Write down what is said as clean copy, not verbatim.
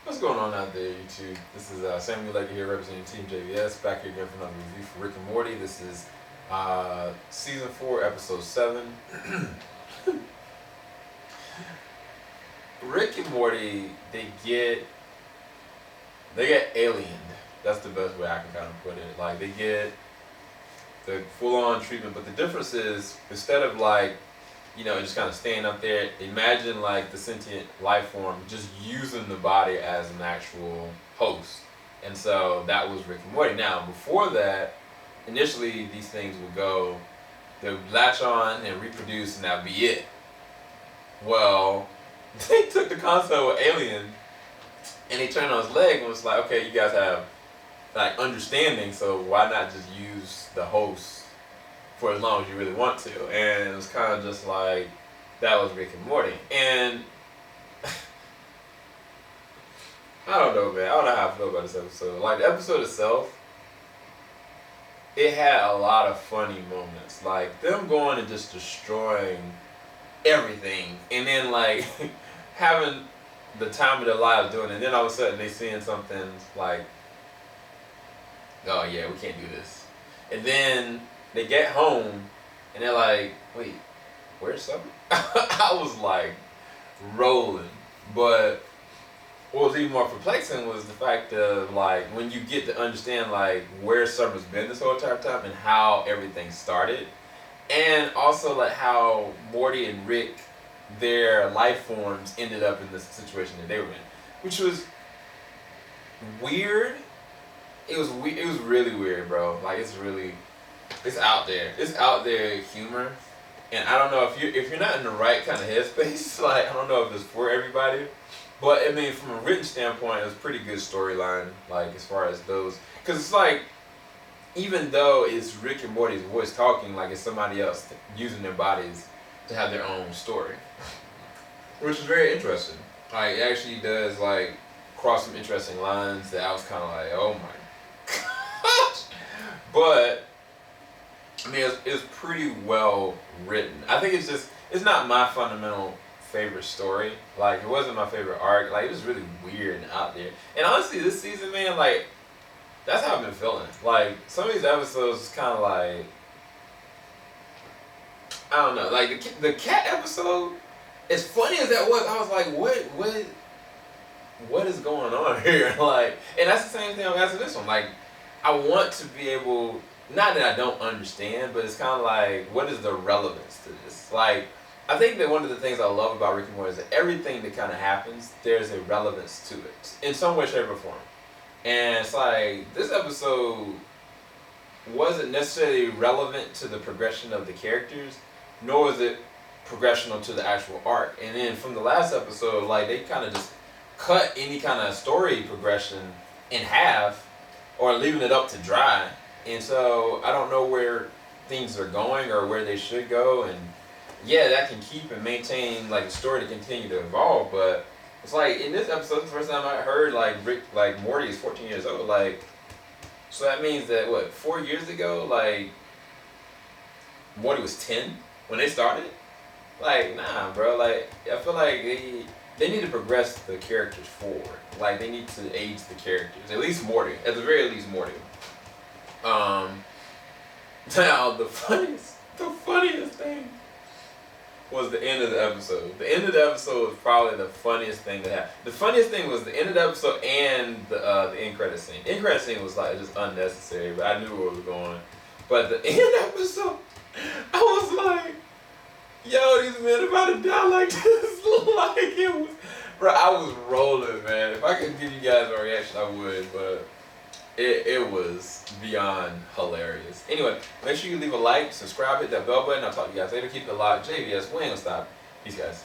What's going on out there, YouTube? This is Samuel Legger here representing Team JVS, back here again for another review for Rick and Morty. This is Season 4, Episode 7. Rick and Morty, they get aliened. That's the best way I can kind of put it. Like, they get the full-on treatment, but the difference is, instead of just kind of staying up there, imagine like the sentient life form just using the body as an actual host. And so that was Rick and Morty. Now, before that, initially these things they would latch on and reproduce and that would be it. Well, they took the concept of alien and they turned on his leg and was like, okay, you guys have like understanding, so why not just use the host for as long as you really want to? And it was kind of just like, that was Rick and Morty. And I don't know, man. I don't know how I feel about this episode. Like, the episode itself, it had a lot of funny moments. Like, them going and just destroying everything. And then, like, having the time of their lives doing it. And then all of a sudden they seeing something like, oh yeah, we can't do this. And then they get home and they're like, wait, where's Summer? I was like rolling. But what was even more perplexing was the fact of like when you get to understand like where Summer's been this whole entire time and how everything started. And also like how Morty and Rick, their life forms ended up in the situation that they were in. Which was weird. It was really weird, bro. Like it's out there. It's out there humor, and I don't know if you're not in the right kind of headspace. Like I don't know if it's for everybody, but I mean from a written standpoint, it was a pretty good storyline. Like as far as those, because it's like even though it's Rick and Morty's voice talking, like it's somebody else using their bodies to have their own story, which is very interesting. Like it actually does like cross some interesting lines that I was kind of like, oh my gosh. But I mean, it's pretty well written. I think it's not my fundamental favorite story. Like, it wasn't my favorite arc. Like, it was really weird and out there. And honestly, this season, man, like, that's how I've been feeling. Like, some of these episodes is kind of like, I don't know. Like, the cat episode, as funny as that was, I was like, what is going on here? Like, and that's the same thing I'm asking this one. Like, I want to be able, not that I don't understand, but it's kind of like, what is the relevance to this? Like, I think that one of the things I love about Rick and Morty is that everything that kind of happens, there's a relevance to it in some way, shape, or form. And it's like, this episode wasn't necessarily relevant to the progression of the characters, nor was it progressional to the actual arc. And then from the last episode, like, they kind of just cut any kind of story progression in half, or leaving it up to dry. And so I don't know where things are going or where they should go. And yeah, that can keep and maintain like the story to continue to evolve. But it's like in this episode, the first time I heard like Morty is 14 years old. Like, so that means that 4 years ago, like Morty was 10 when they started. Like, nah, bro. Like, I feel like they need to progress the characters forward. Like, they need to age the characters. At least Morty. At the very least, Morty. Now, the funniest thing was the end of the episode. The end of the episode was probably the funniest thing that happened. The funniest thing was the end of the episode and the end credit scene. End credit scene was like just unnecessary, but I knew where it was going. But the end episode, I was like, yo, these men about to die like this. Like it was, bro, I was rolling, man. If I could give you guys a reaction, I would, but it was beyond hilarious. Anyway, make sure you leave a like, subscribe, hit that bell button. I'll talk to you guys later. Keep it locked. JVS, we ain't gonna stop. Peace, guys.